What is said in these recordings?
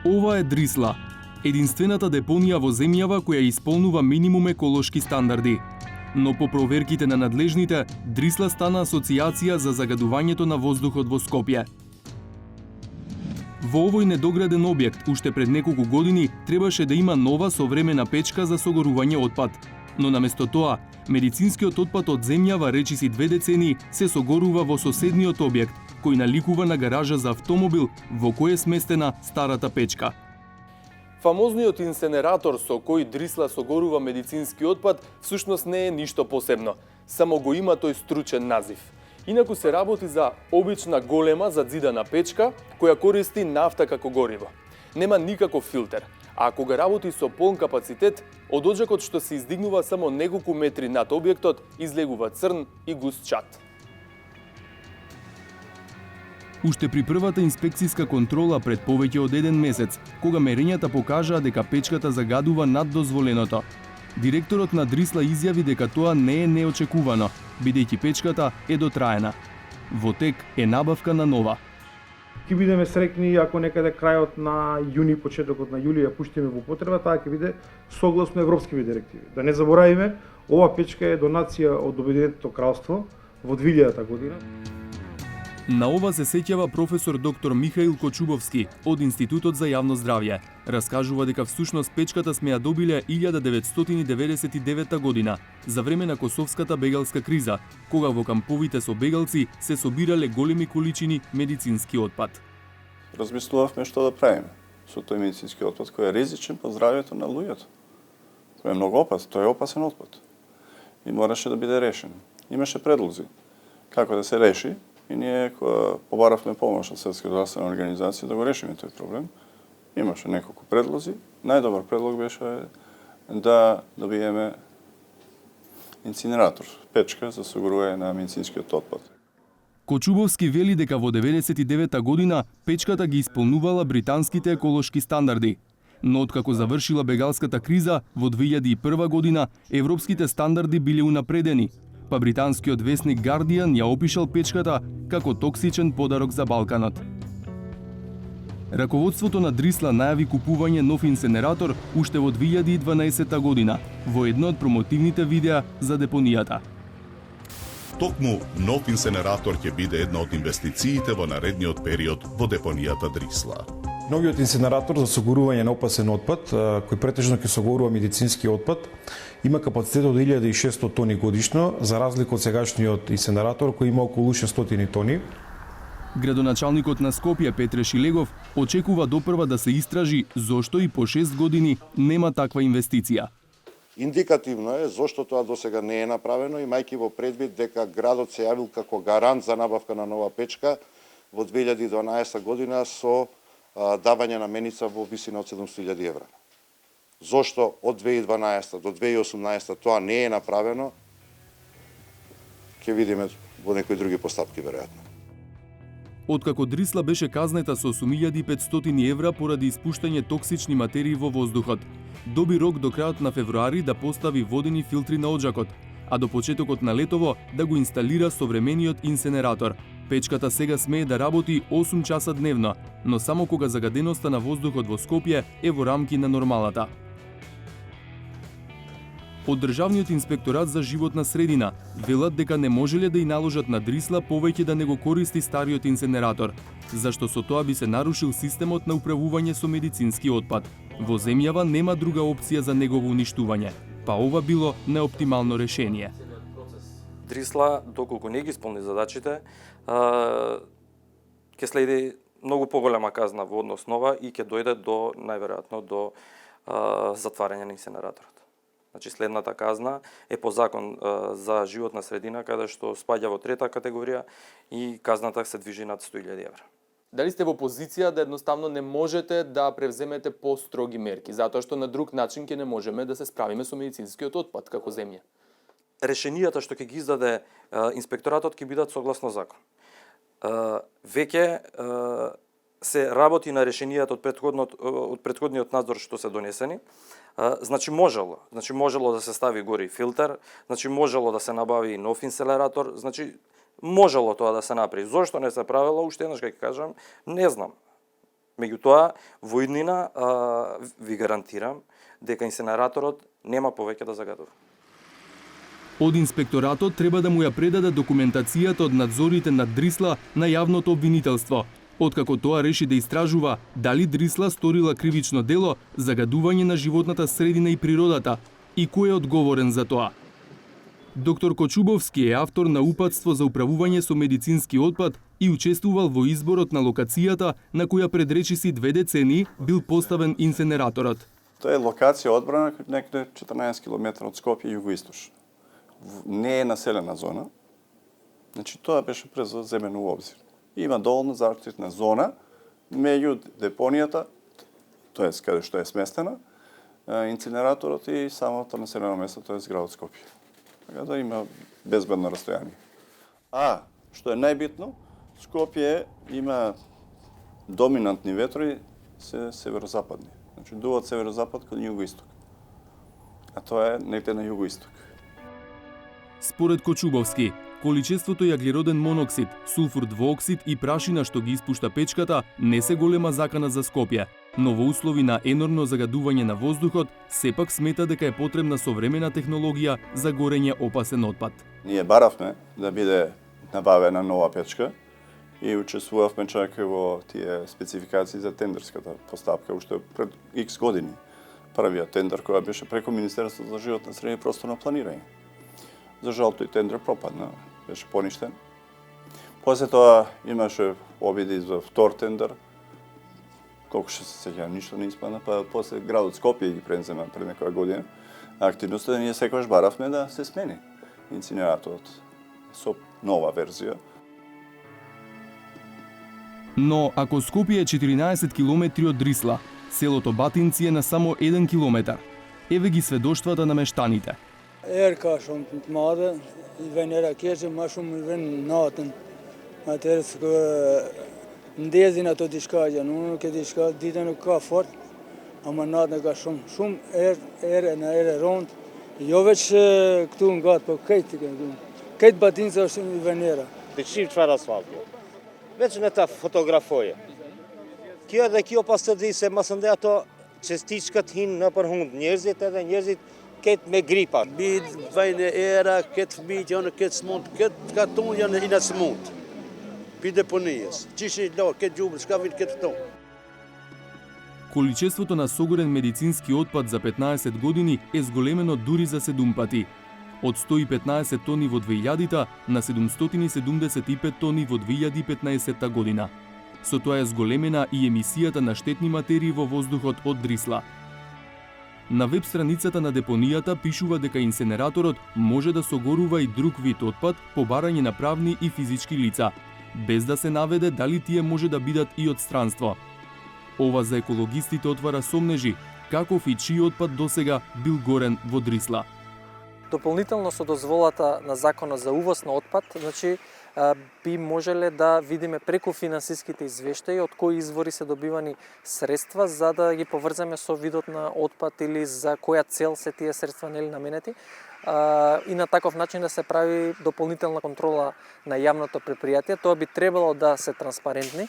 Ова е Дрисла, единствената депонија во земјава која исполнува минимум еколошки стандарди. Но по проверките на надлежните, Дрисла стана асоциација за загадувањето на воздухот во Скопје. Во овој недограден објект, уште пред неколку години, требаше да има нова современа печка за согорување отпад. Но наместо тоа, медицинскиот отпад од земјава речиси 2 децении се согорува во соседниот објект, кој наликува на гаража за автомобил во кој е сместена старата печка. Фамозниот инсенератор со кој Дрисла согорува медицински отпад всушност не е ништо посебно, само го има тој стручен назив. Инаку се работи за обична голема задзидана печка која користи нафта како гориво. Нема никаков филтер, а ако го работи со полн капацитет, од оджакот што се издигнува само неколку метри над објектот, излегува црн и густ чад. Уште при првата инспекцијска контрола пред повеќе од 1 месец, кога мерењата покажаа дека печката загадува над дозволеното, директорот на Дрисла изјави дека тоа не е неочекувано, бидејќи печката е дотраена. Во тек е набавка на нова. Ќе бидеме среќни ако некаде крајот на јуни, почетокот на јули ја пуштиме во употреба, таа ќе биде согласно европските директиви. Да не заборавиме, ова печка е донација од Обединетото кралство во 2000 година. На ова се сеќава професор доктор Михаил Кочубовски од Институтот за јавно здравје. Раскажува дека всушност печката сме ја добиле 1999 година, за време на косовската бегалска криза, кога во камповите со бегалци се собирале големи количини медицински отпад. Размислувавме што да правиме со тој медицински отпад кој е ризичен по здравјето на луѓето. Тој е многу опасен, тој е опасен отпад. И мораше да биде решен. Имаше предлози како да се реши. И ние кога побаравме помош од Светска здравствена организација да го решиме тој проблем, имаше неколку предлози. Најдобар предлог беше да добиеме инцинератор, печка за согорување на медицинскиот отпад. Кочубовски вели дека во 99 година печката ги исполнувала британските еколошки стандарди. Но откако завршила бегалската криза, во 2001 година европските стандарди биле унапредени, па британскиот весник Guardian ја опишал печката како токсичен подарок за Балканот. Раководството на Дрисла најави купување нов инсенератор уште во 2012 година, во едно од промотивните видеа за депонијата. Токму нов инсенератор ќе биде една од инвестициите во наредниот период во депонијата Дрисла. Новиот инсенератор за согорување на опасен отпад, кој претежно ќе согорува медицински отпад, има капацитет од 1600 тони годишно, за разлика од сегашниот инсенератор кој има околу 600 тони. Градоначалникот на Скопје Петре Шилегов очекува допрва да се истражи зошто и по 6 години нема таква инвестиција. Индикативно е зошто тоа досега не е направено, имајќи во предвид дека градот се јавил како гарант за набавка на нова печка во 2012 година со давање на меница во висина од 700.000 евра. Зошто од 2012 до 2018 тоа не е направено, ќе видиме во некои други постапки веројатно. Откако Дрисла беше казнета со 8.500 евра поради испуштање токсични материи во воздухот, доби рок до крајот на февруари да постави водени филтри на оджакот, а до почетокот на летово да го инсталира современиот инсенератор. Печката сега смее да работи 8 часа дневно, но само кога загаденоста на воздухот во Скопје е во рамки на нормалата. Од Државниот инспекторат за животна средина велат дека не можеле да и наложат на Дрисла повеќе да не го користи стариот инсенератор, зашто со тоа би се нарушил системот на управување со медицински отпад. Во земјава нема друга опција за негово уништување, па ова било неоптимално решение. Дрисла, доколку не ги исполни задачите, ќе следи многу поголема казна во однос нова и ќе дојде до, најверојатно, до затварање на инсенераторот. Значи, следната казна е по закон за животна средина, каде што спаѓа во трета категорија и казната се движи над 100.000 евра. Дали сте во позиција да едноставно не можете да превземете построги мерки, затоа што на друг начин ќе не можеме да се справиме со медицинскиот отпад како земја? Решенијата што ќе ги издаде инспекторатот ќе бидат согласно закон. Веќе се работи на решенијата од претходниот надзор што се донесени. Значи можело да се стави гори филтер, значи можело да се набави нов инсенератор, значи можело тоа да се направи. Зошто не се правело, уште еднаш ќе кажам, не знам. Меѓутоа, во иднина ви гарантирам дека инсинераторот нема повеќе да загадува. Од инспекторатот треба да му ја предадат документацијата од надзорите над Дрисла на јавното обвинителство, откако тоа реши да истражува дали Дрисла сторила кривично дело, загадување на животната средина и природата и кој е одговорен за тоа. Доктор Кочубовски е автор на упатство за управување со медицински отпад и учествувал во изборот на локацијата на која пред речиси 2 децени бил поставен инсинераторот. Тоа е локација одбрана некаде 14 км од Скопје југоисточно. Не е населена зона. Значи тоа беше преземено у обзир. Има доволно заштитна зона меѓу депонијата, тоест каде што е сместена, инцинераторот и самото населено место, тоест градот Скопје. Така да има безбедно растојание. А, што е најбитно, Скопје има доминантни ветрови се северозападни. Значи дуваат северозапад кон југоисток. А тоа е негде на југоисток. Според Кочубовски, количеството јаглероден моноксид, сулфур двооксид и прашина што ги испушта печката не се голема закана за Скопје, но во услови на енормно загадување на воздухот, сепак смета дека е потребна современа технологија за горење опасен отпад. Ние баравме да биде набавена нова печка и учествувавме чак во тие спецификации за тендерската постапка уште пред X години. Првиот тендер која беше преку Министерството за животна средина и просторно планирање. За жал тој тендер пропадна, беше поништен. После тоа имаше обиди за втор тендер, колку што се сеќавам, ништо не испадна, па после градот Скопје ги презема пред некоја година. Активноста ние секогаш баравме да се смени инцинераторот со нова верзија. Но ако Скопје е 14 километри од Дрисла, селото Батинци е на само 1 километар. Еве ги сведоштвата на мештаните. Ka shumë të madhe, i vjen era keqe, ma shumë i vjen natën. Atëherë s'ka ndezin ato diçka janë, unë nuk e di çka, ditën nuk ka fort, ama natën ka shumë erë në erë rond. Jo veç këtu në gatë, po këtë Batinca është i vjen era. Të qim çfarë asfalt kjo. Veç në ta fotografoje. Kjo pas të di se masënde ato çestiçkat hinë në përhund njerëzit edhe njerëzit ketë me gripa. Bid vajnë era, këtë fëmijë janë këtë smund, këtë katon janë ina smund. Pi deponijës. Qishin lo, këtë gjumër, shka vinë këtë ton. Количеството на согорен медицински отпад за 15 години е зголемено дури за 7 пати. Од 115 тони во 2000-та на 775 тони во 2015 година. Со тоа е зголемена и емисијата на штетни материи во воздухот од Дрисла. На веб страницата на депонијата пишува дека инсинераторот може да согорува и друг вид отпад по барање на правни и физички лица, без да се наведе дали тие може да бидат и од странство. Ова за екологистите отвара сомнежи каков и чиј отпад досега бил горен во Дрисла. Дополнително со дозволата на законот за увоз на отпад, значи би можеле да видиме преку финансиските извештаи од кои извори се добивани средства за да ги поврземе со видот на отпад или за која цел се тие средства нели наменети. И на таков начин да се прави дополнителна контрола на јавното предпријатие. Тоа би требало да се транспарентни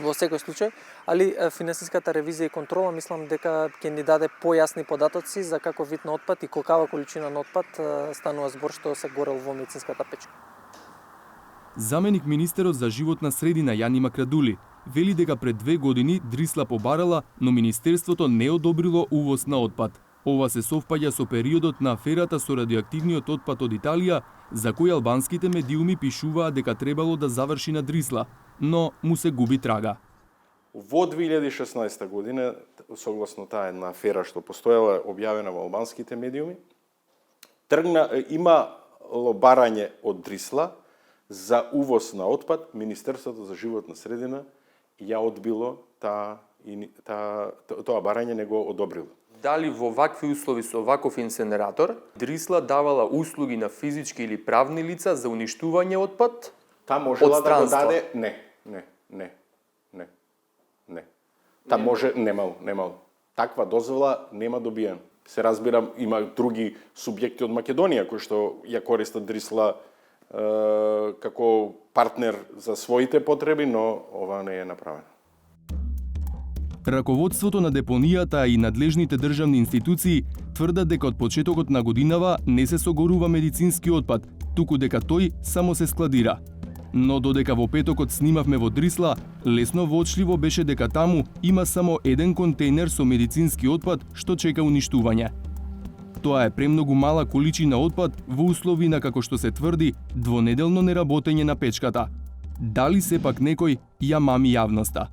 во секој случај, али финансиската ревизија и контрола мислам дека ќе ни даде појасни податоци за каков вид на отпад и колкава количина на отпад станува збор што се горел во медицинската печка. Заменик министерот за животна средина Јани Макрадули вели дека пред 2 години Дрисла побарала, но министерството не одобрило увоз на отпад. Ова се совпаѓа со периодот на аферата со радиоактивниот отпад од Италија, за кој албанските медиуми пишуваа дека требало да заврши на Дрисла, но му се губи трага. Во 2016 година, согласно таа една афера што постоела објавена во албанските медиуми, имало барање од Дрисла за увоз на отпад. Министерството за животна средина ја одбило тоа барање, не го одобрило. Дали во вакви услови со ваков инсинератор, Дрисла давала услуги на физички или правни лица за уништување отпад? Та можела да го даде? Не. Та може, немало. Таква дозвола нема добиен. Се разбирам, има други субјекти од Македонија кои што ја користат Дрисла како партнер за своите потреби, но ова не е направено. Раководството на депонијата и надлежните државни институции тврдат дека од почетокот на годинава не се согорува медицински отпад, туку дека тој само се складира. Но додека во петокот снимавме во Дрисла, лесно воочливо беше дека таму има само еден контейнер со медицински отпад што чека уништување. Тоа е премногу мала количина отпад во услови на, како што се тврди, двонеделно неработење на печката. Дали сепак некој ја мами јавноста?